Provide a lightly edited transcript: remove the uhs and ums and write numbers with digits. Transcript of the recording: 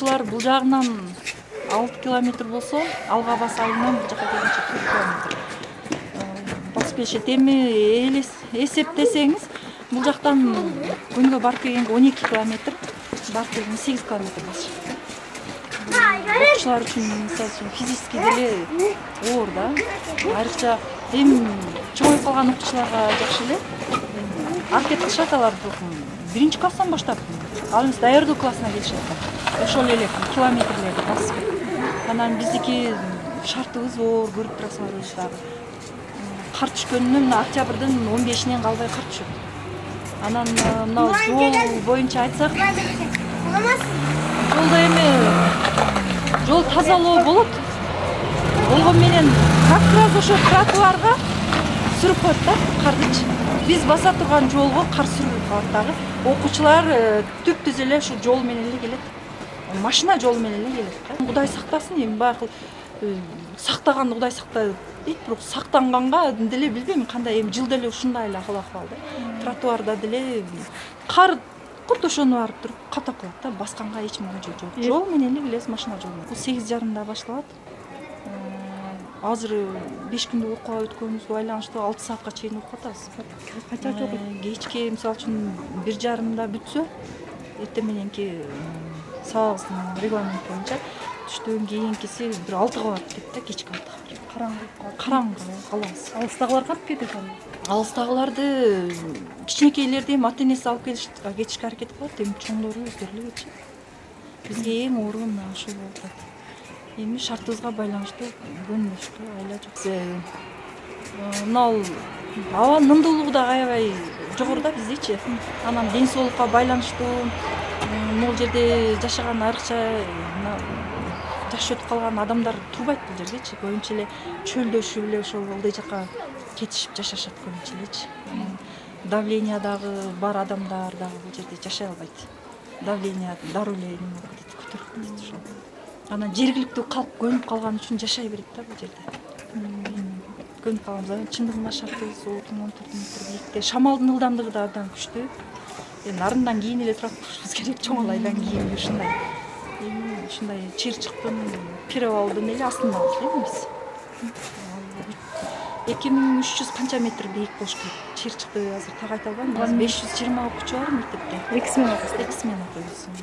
окуучулар бул жагынан 6 километр болсо, Алгабас айынан бул жака келгенче 4 километр басып келишет. Эми эсептесеңиз, бул жактан күнгө барып келгенге 12 километр, барып келгенге 8 километр басышат. Окуучулар үчүн, мисалы үчүн, физически деле оор да. Айрыкча эми чоңоюп калган окуучуларга жакшы эле. Аракет кылышат алар биринчи класстан баштап. Ал эмес даярдоо классына келишет да. Ошол эле километрлерди басып. Анан биздики шартыбыз оор, көрүп турасыңар өзү дагы. Кар түшкөнүнөн октябрдын 15-инен калбай кар түшөт. Анан мына жол боюнча айтсак, жолдо эми жол тазалоо болот. Болгон менен как раз ошо тротуарга сүрүп коет да кардычы. Биз баса турган жолго кар сүрүлүп калат дагы. Окуучулар түп-түз эле ушул жол менен эле келет. Машина жолу менен эле келет да. Кудай сактасын, эми баягы сактаганды Кудай сактайт дейт, бирок сактанганга деле билбейм кандай, эми жылда эле ушундай эле ахвал да. Тротуарда деле кар курт ошону барып туруп каптап калат да, басканга эч мажа жок. Жол менен эле келесиз, машина жолу. Бул 8:30 башталат. Азыр 5 күндүк окууга өткөнүбүзгө байланыштуу 6 саатка чейин окуп атабыз. Кача жок? Кечке мисалы үчүн 1:30 бүтсө, эртең мененки сабагыбыздын регламент боюнча түштөн кийинкиси бир 6-га барып кетет да, кечки 6-га. Караңгы калабыз. Алыстагылар кантип кетет аны? Алыстагыларды кичинекейлерди эми ата-энеси алып кетишке аракет кылат, эми чоңдору өздөрү эле кетишет. Бизге эң ооругу мына ушул болуп атат. Эми шартыбызга байланыштуу көнбөшкө айла жок. Мына абанын ындуулугу да аябай жогору да биздечи. Анан ден соолукка байланыштуу могул жерде жашаган айрыкча жаш өтүп калган адамдар турбайт бул жердечи. Көбүнчө эле чөлдөшүп эле ошол ылдый жака кетишип жашашат көбүнчө элечи. Давление дагы бар адамдар дагы бул жерде жашай албайт. Давление дарылуу эме болуп кетет, көтөрүлүп кетет ошол. Анан жергиликтүү калк көнүп калган үчүн жашай берет да бул жерде. Көнүп калганбыз. Чындыгында шартыбыз 14 метр бийикте. Шамалдын ылдамдыгы да абдан күчтүү. Эми нарындан кийин эле турат болушубуз керек, чоң айдан кийин ушундай. Эми ушундай чыр-чыктын перевалдын эле астындабыз биз. 2300 канча метр бийик болуш керек. Чыр-чыкты азыр так айта албайм. 520 окуучу бар мектепте. 2 смена окуйсуз.